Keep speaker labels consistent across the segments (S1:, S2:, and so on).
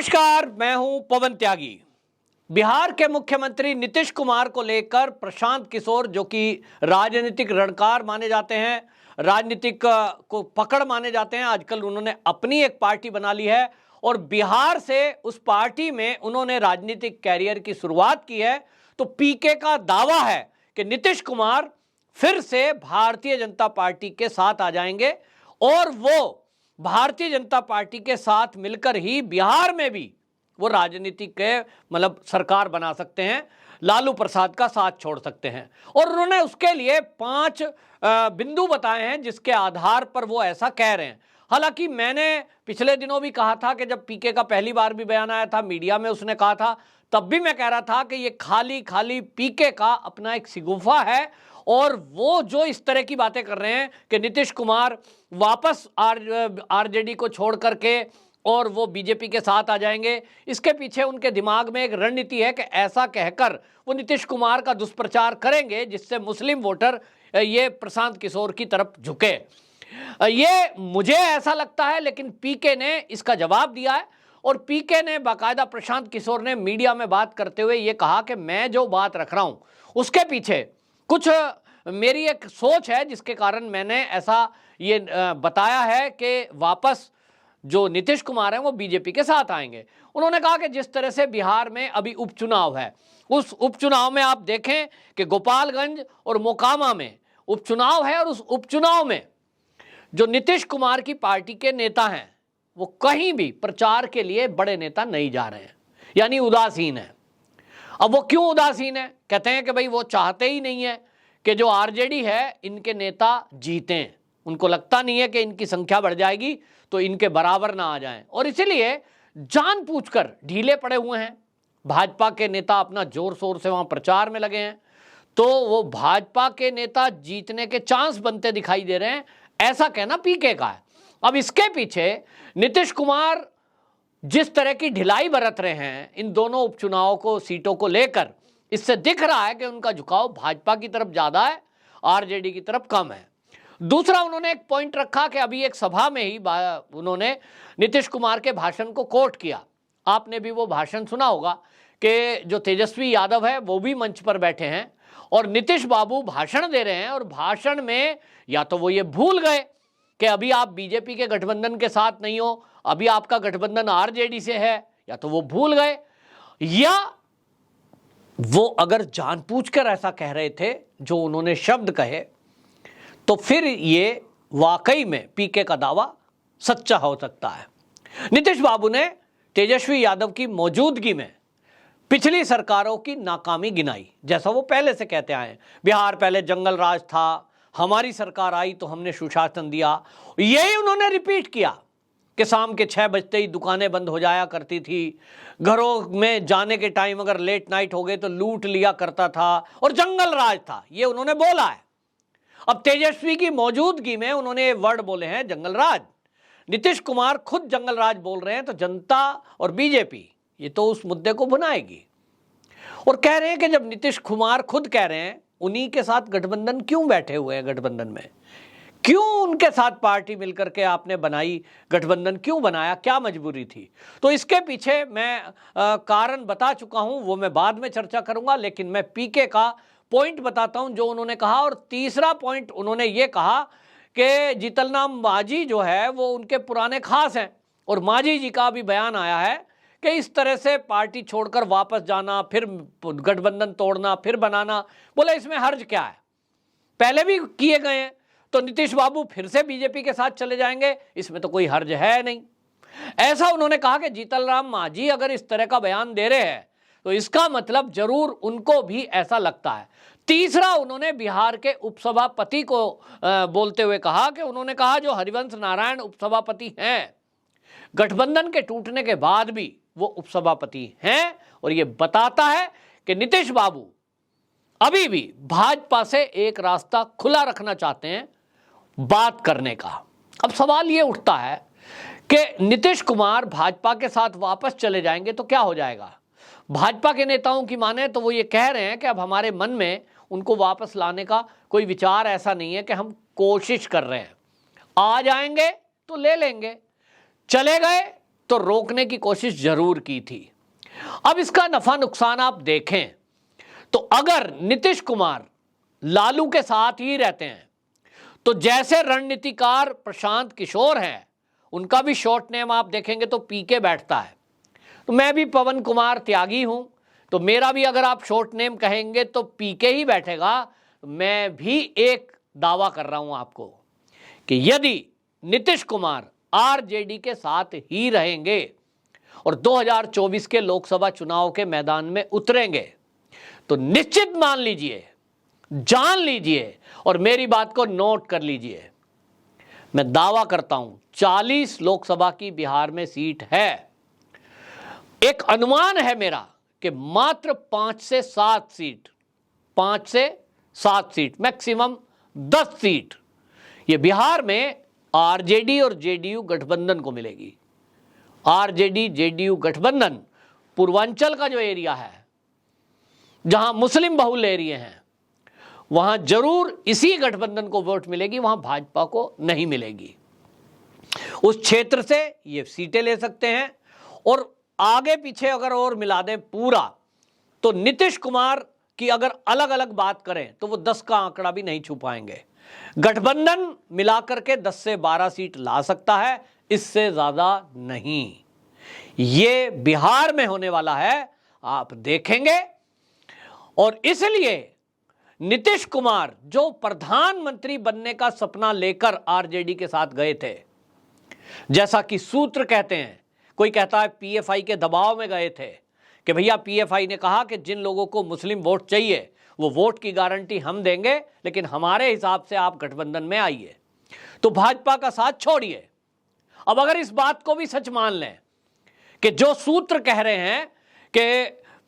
S1: नमस्कार, मैं हूं पवन त्यागी। बिहार के मुख्यमंत्री नीतीश कुमार को लेकर प्रशांत किशोर, जो कि राजनीतिक रणकार माने जाते हैं, राजनीतिक को पकड़ माने जाते हैं, आजकल उन्होंने अपनी एक पार्टी बना ली है और बिहार से उस पार्टी में उन्होंने राजनीतिक कैरियर की शुरुआत की है। तो पीके का दावा है कि नीतीश कुमार फिर से भारतीय जनता पार्टी के साथ आ जाएंगे और वो भारतीय जनता पार्टी के साथ मिलकर ही बिहार में भी वो राजनीति के मतलब सरकार बना सकते हैं, लालू प्रसाद का साथ छोड़ सकते हैं। और उन्होंने उसके लिए 5 बिंदु बताए हैं जिसके आधार पर वो ऐसा कह रहे हैं। हालांकि मैंने पिछले दिनों भी कहा था कि जब पीके का पहली बार भी बयान आया था, मीडिया में उसने कहा था, तब भी मैं कह रहा था कि ये खाली खाली पीके का अपना एक सिगुफा है और वो जो इस तरह की बातें कर रहे हैं कि नीतीश कुमार वापस आरजेडी को छोड़ करके और वो बीजेपी के साथ आ जाएंगे, इसके पीछे उनके दिमाग में एक रणनीति है कि ऐसा कहकर वो नीतीश कुमार का दुष्प्रचार करेंगे जिससे मुस्लिम वोटर ये प्रशांत किशोर की तरफ झुके। ये मुझे ऐसा लगता है, लेकिन पीके ने इसका जवाब दिया है और पीके ने बाकायदा, प्रशांत किशोर ने मीडिया में बात करते हुए ये कहा कि मैं जो बात रख रहा हूं उसके पीछे कुछ मेरी एक सोच है जिसके कारण मैंने ऐसा ये बताया है कि वापस जो नीतीश कुमार हैं वो बीजेपी के साथ आएंगे। उन्होंने कहा कि जिस तरह से बिहार में अभी उपचुनाव है, उस उपचुनाव में आप देखें कि गोपालगंज और मोकामा में उपचुनाव है और उस उपचुनाव में जो नीतीश कुमार की पार्टी के नेता हैं वो कहीं भी प्रचार के लिए बड़े नेता नहीं जा रहे हैं, यानी उदासीन है। अब वो क्यों उदासीन है? कहते हैं कि भाई वो चाहते ही नहीं है कि जो आरजेडी है इनके नेता जीतें, उनको लगता नहीं है कि इनकी संख्या बढ़ जाएगी तो इनके बराबर ना आ जाएं और इसीलिए जानबूझकर ढीले पड़े हुए हैं। भाजपा के नेता अपना जोर शोर से वहां प्रचार में लगे हैं, तो वो भाजपा के नेता जीतने के चांस बनते दिखाई दे रहे हैं, ऐसा कहना पीके का है। अब इसके पीछे नीतीश कुमार जिस तरह की ढिलाई बरत रहे हैं इन दोनों उपचुनावों को, सीटों को लेकर, इससे दिख रहा है कि उनका झुकाव भाजपा की तरफ ज्यादा है, आरजेडी की तरफ कम है। दूसरा, उन्होंने एक पॉइंट रखा कि अभी एक सभा में ही उन्होंने नीतीश कुमार के भाषण को कोट किया। आपने भी वो भाषण सुना होगा कि जो तेजस्वी यादव है वो भी मंच पर बैठे हैं और नीतीश बाबू भाषण दे रहे हैं और भाषण में या तो वो ये भूल गए कि अभी आप बीजेपी के गठबंधन के साथ नहीं हो, अभी आपका गठबंधन आरजेडी से है, या तो वो भूल गए, या वो अगर जानबूझकर ऐसा कह रहे थे जो उन्होंने शब्द कहे, तो फिर ये वाकई में पीके का दावा सच्चा हो सकता है। नीतीश बाबू ने तेजस्वी यादव की मौजूदगी में पिछली सरकारों की नाकामी गिनाई, जैसा वो पहले से कहते आए हैं। बिहार पहले जंगल राज था, हमारी सरकार आई तो हमने सुशासन दिया, यही उन्होंने रिपीट किया कि शाम के 6 बजते ही दुकानें बंद हो जाया करती थी, घरों में जाने के टाइम अगर लेट नाइट हो गए तो लूट लिया करता था और जंगल राज था, ये उन्होंने बोला है। अब तेजस्वी की मौजूदगी में उन्होंने वर्ड बोले हैं जंगल राज। नीतीश कुमार खुद जंगल राज बोल रहे हैं, तो जनता और बीजेपी ये तो उस मुद्दे को भुनाएगी और कह रहे हैं कि जब नीतीश कुमार खुद कह रहे हैं उन्हीं के साथ गठबंधन क्यों बैठे हुए हैं, गठबंधन में क्यों उनके साथ पार्टी मिलकर के आपने बनाई, गठबंधन क्यों बनाया, क्या मजबूरी थी? तो इसके पीछे मैं कारण बता चुका हूं, वो मैं बाद में चर्चा करूंगा, लेकिन मैं पीके का पॉइंट बताता हूं जो उन्होंने कहा। और तीसरा पॉइंट उन्होंने ये कहा कि जीतनराम मांझी जो है वो उनके पुराने खास हैं और मांझी जी का भी बयान आया है कि इस तरह से पार्टी छोड़कर वापस जाना, फिर गठबंधन तोड़ना, फिर बनाना, बोले इसमें हर्ज क्या है, पहले भी किए गए हैं, तो नीतीश बाबू फिर से बीजेपी के साथ चले जाएंगे, इसमें तो कोई हर्ज है नहीं। ऐसा उन्होंने कहा कि जीतनराम मांझी अगर इस तरह का बयान दे रहे हैं तो इसका मतलब जरूर उनको भी ऐसा लगता है। तीसरा, उन्होंने बिहार के उपसभापति को बोलते हुए कहा कि उन्होंने कहा जो हरिवंश नारायण उपसभापति हैं, गठबंधन के टूटने के बाद भी वो उपसभापति हैं और ये बताता है कि नीतीश बाबू अभी भी भाजपा से एक रास्ता खुला रखना चाहते हैं बात करने का। अब सवाल ये उठता है कि नीतीश कुमार भाजपा के साथ वापस चले जाएंगे तो क्या हो जाएगा? भाजपा के नेताओं की माने तो वो ये कह रहे हैं कि अब हमारे मन में उनको वापस लाने का कोई विचार ऐसा नहीं है, कि हम कोशिश कर रहे हैं, आ जाएंगे तो ले लेंगे, चले गए तो रोकने की कोशिश जरूर की थी। अब इसका नफा नुकसान आप देखें तो अगर नीतीश कुमार लालू के साथ ही रहते हैं तो जैसे रणनीतिकार प्रशांत किशोर हैं, उनका भी शॉर्ट नेम आप देखेंगे तो पीके बैठता है। तो मैं भी पवन कुमार त्यागी हूं, तो मेरा भी अगर आप शॉर्ट नेम कहेंगे तो पीके ही बैठेगा। मैं भी एक दावा कर रहा हूं आपको कि यदि नीतीश कुमार आरजेडी के साथ ही रहेंगे और 2024 के लोकसभा चुनाव के मैदान में उतरेंगे तो निश्चित मान लीजिए, जान लीजिए और मेरी बात को नोट कर लीजिए, मैं दावा करता हूं 40 लोकसभा की बिहार में सीट है। एक अनुमान है मेरा कि मात्र 5 से 7 सीट, 5 से 7 सीट, मैक्सिमम 10 सीट ये बिहार में आरजेडी और जेडीयू गठबंधन को मिलेगी। आरजेडी जेडीयू गठबंधन पूर्वांचल का जो एरिया है, जहां मुस्लिम बहुल एरिया हैं, वहां जरूर इसी गठबंधन को वोट मिलेगी, वहां भाजपा को नहीं मिलेगी। उस क्षेत्र से ये सीटें ले सकते हैं और आगे पीछे अगर और मिला दें पूरा तो नीतीश कुमार की अगर अलग अलग बात करें तो वो 10 का आंकड़ा भी नहीं छू पाएंगे। गठबंधन मिलाकर के 10 से 12 सीट ला सकता है, इससे ज्यादा नहीं। ये बिहार में होने वाला है, आप देखेंगे। और इसलिए नीतीश कुमार जो प्रधानमंत्री बनने का सपना लेकर आरजेडी के साथ गए थे, जैसा कि सूत्र कहते हैं, कोई कहता है पीएफआई के दबाव में गए थे कि भैया पीएफआई ने कहा कि जिन लोगों को मुस्लिम वोट चाहिए वो वोट की गारंटी हम देंगे, लेकिन हमारे हिसाब से आप गठबंधन में आइए, तो भाजपा का साथ छोड़िए। अब अगर इस बात को भी सच मान लें कि जो सूत्र कह रहे हैं कि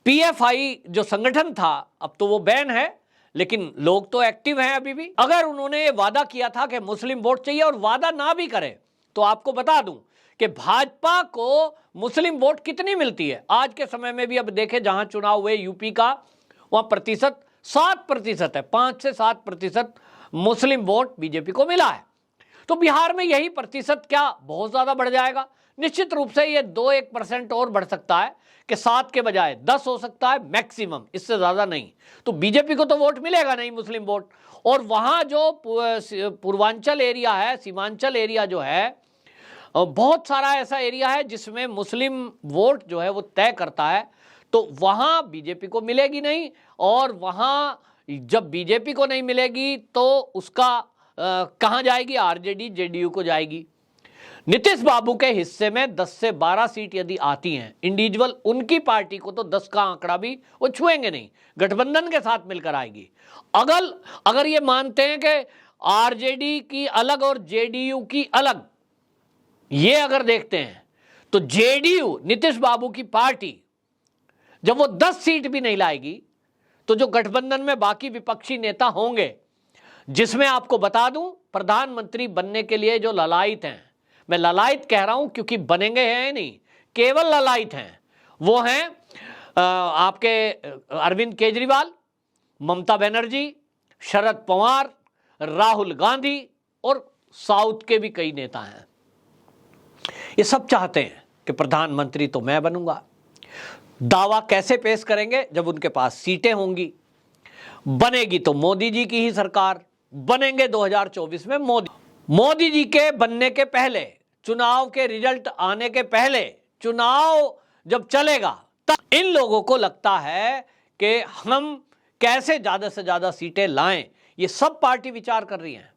S1: पीएफआई जो संगठन था अब तो वो बैन है, लेकिन लोग तो एक्टिव हैं अभी भी, अगर उन्होंने वादा किया था कि मुस्लिम वोट चाहिए और वादा ना भी करे तो आपको बता दूं कि भाजपा को मुस्लिम वोट कितनी मिलती है आज के समय में भी। अब देखें जहां चुनाव हुए यूपी का, वहां प्रतिशत 7% है, 5 से 7% मुस्लिम वोट बीजेपी को मिला है। तो बिहार में यही प्रतिशत क्या बहुत ज्यादा बढ़ जाएगा? निश्चित रूप से ये 2-1% और बढ़ सकता है कि 7 के बजाय 10 हो सकता है मैक्सिमम, इससे ज्यादा नहीं। तो बीजेपी को तो वोट मिलेगा नहीं, मुस्लिम वोट। और वहां जो पूर्वांचल एरिया है, सीमांचल एरिया जो है, बहुत सारा ऐसा एरिया है जिसमें मुस्लिम वोट जो है वो तय करता है, तो वहां बीजेपी को मिलेगी नहीं। और वहां जब बीजेपी को नहीं मिलेगी तो उसका कहां जाएगी? आरजेडी जेडीयू को जाएगी। नीतीश बाबू के हिस्से में 10 से 12 सीट यदि आती हैं इंडिविजुअल, उनकी पार्टी को तो 10 का आंकड़ा भी वो छुएंगे नहीं, गठबंधन के साथ मिलकर आएगी। अगर ये मानते हैं कि आरजेडी की अलग और जेडीयू की अलग, ये अगर देखते हैं तो जेडीयू नीतीश बाबू की पार्टी जब वो 10 सीट भी नहीं लाएगी तो जो गठबंधन में बाकी विपक्षी नेता होंगे, जिसमें आपको बता दूं प्रधानमंत्री बनने के लिए जो ललायत हैं, मैं ललायत कह रहा हूं क्योंकि बनेंगे हैं नहीं, केवल ललायत हैं, वो हैं आपके अरविंद केजरीवाल, ममता बनर्जी, शरद पवार, राहुल गांधी और साउथ के भी कई नेता हैं। ये सब चाहते हैं कि प्रधानमंत्री तो मैं बनूंगा। दावा कैसे पेश करेंगे? जब उनके पास सीटें होंगी। बनेगी तो मोदी जी की ही सरकार, बनेंगे 2024 में मोदी जी के बनने के पहले, चुनाव के रिजल्ट आने के पहले, चुनाव जब चलेगा तब इन लोगों को लगता है कि हम कैसे ज्यादा से ज्यादा सीटें लाएं। ये सब पार्टी विचार कर रही हैं।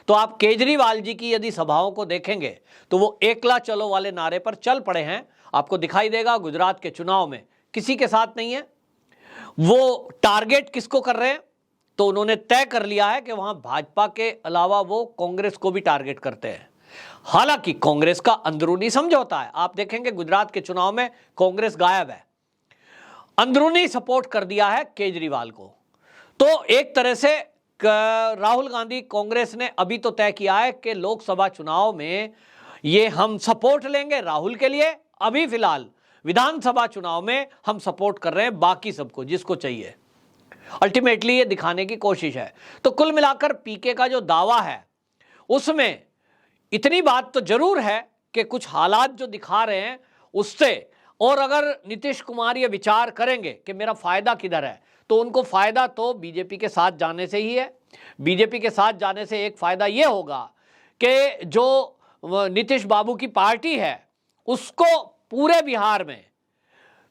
S1: तो आप केजरीवाल जी की यदि सभाओं को देखेंगे तो वो एकला चलो वाले नारे पर चल पड़े हैं। आपको दिखाई देगा गुजरात के चुनाव में किसी के साथ नहीं है। वो टारगेट किसको कर रहे हैं? तो उन्होंने तय कर लिया है कि वहां भाजपा के अलावा वो कांग्रेस को भी टारगेट करते हैं। हालांकि कांग्रेस का अंदरूनी समझौता है। आप देखेंगे गुजरात के चुनाव में कांग्रेस गायब है, अंदरूनी सपोर्ट कर दिया है केजरीवाल को। तो एक तरह से राहुल गांधी, कांग्रेस ने अभी तो तय किया है कि लोकसभा चुनाव में ये हम सपोर्ट लेंगे राहुल के लिए, अभी फिलहाल विधानसभा चुनाव में हम सपोर्ट कर रहे हैं बाकी सबको जिसको चाहिए। अल्टीमेटली ये दिखाने की कोशिश है। तो कुल मिलाकर पीके का जो दावा है उसमें इतनी बात तो जरूर है कि कुछ हालात जो दिखा रहे हैं उससे, और अगर नीतीश कुमार ये विचार करेंगे कि मेरा फायदा किधर है, तो उनको फायदा तो बीजेपी के साथ जाने से ही है। बीजेपी के साथ जाने से एक फायदा ये होगा कि जो नीतीश बाबू की पार्टी है उसको पूरे बिहार में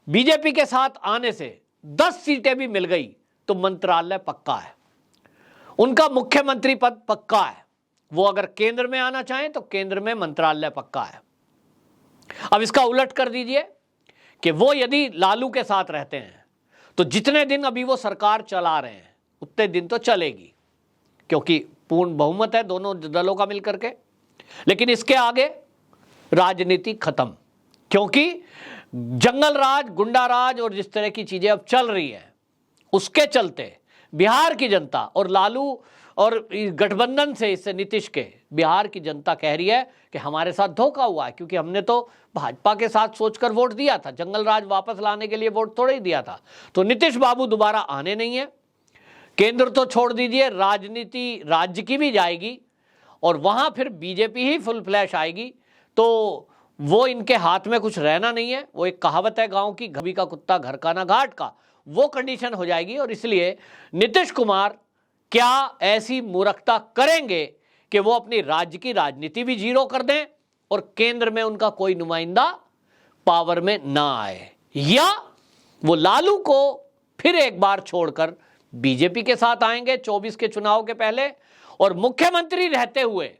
S1: बीजेपी के साथ आने से 10 सीटें भी मिल गई तो मंत्रालय पक्का है, उनका मुख्यमंत्री पद पक्का है। वो अगर केंद्र में आना चाहें तो केंद्र में मंत्रालय पक्का है। अब इसका उलट कर दीजिए कि वो यदि लालू के साथ रहते हैं तो जितने दिन अभी वो सरकार चला रहे हैं उतने दिन तो चलेगी, क्योंकि पूर्ण बहुमत है दोनों दलों का मिलकर के। लेकिन इसके आगे राजनीति खत्म, क्योंकि जंगल राज, गुंडा राज और जिस तरह की चीजें अब चल रही है उसके चलते बिहार की जनता और लालू और गठबंधन से, इससे नीतीश के, बिहार की जनता कह रही है कि हमारे साथ धोखा हुआ है, क्योंकि हमने तो भाजपा के साथ सोचकर वोट दिया था, जंगल राज वापस लाने के लिए वोट थोड़ा ही दिया था। तो नीतीश बाबू दोबारा आने नहीं है। केंद्र तो छोड़ दीजिए, राजनीति राज्य की भी जाएगी और वहां फिर बीजेपी ही फुल फ्लैश आएगी। तो वो इनके हाथ में कुछ रहना नहीं है। वो एक कहावत है गांव की, घबी का कुत्ता घर का ना घाट का, वो कंडीशन हो जाएगी। और इसलिए नीतीश कुमार क्या ऐसी मूर्खता करेंगे कि वो अपनी राज्य की राजनीति भी जीरो कर दें और केंद्र में उनका कोई नुमाइंदा पावर में ना आए, या वो लालू को फिर एक बार छोड़कर बीजेपी के साथ आएंगे 24 के चुनाव के पहले, और मुख्यमंत्री रहते हुए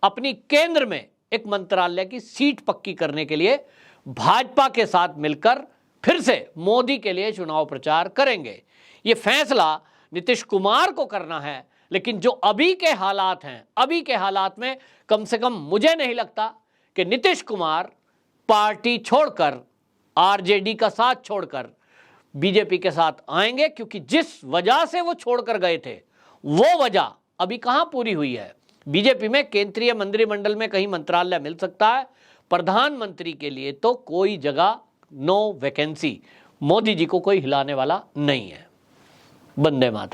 S1: अपनी केंद्र में एक मंत्रालय की सीट पक्की करने के लिए भाजपा के साथ मिलकर फिर से मोदी के लिए चुनाव प्रचार करेंगे। ये फैसला नीतीश कुमार को करना है, लेकिन जो अभी के हालात हैं, अभी के हालात में कम से कम मुझे नहीं लगता कि नीतीश कुमार पार्टी छोड़कर, आरजेडी का साथ छोड़कर बीजेपी के साथ आएंगे, क्योंकि जिस वजह से वो छोड़कर गए थे वो वजह अभी कहां पूरी हुई है। बीजेपी में केंद्रीय मंत्रिमंडल में कहीं मंत्रालय मिल सकता है, प्रधानमंत्री के लिए तो कोई जगह, नो वैकेंसी। मोदी जी को कोई हिलाने वाला नहीं है। वंदे मातरम।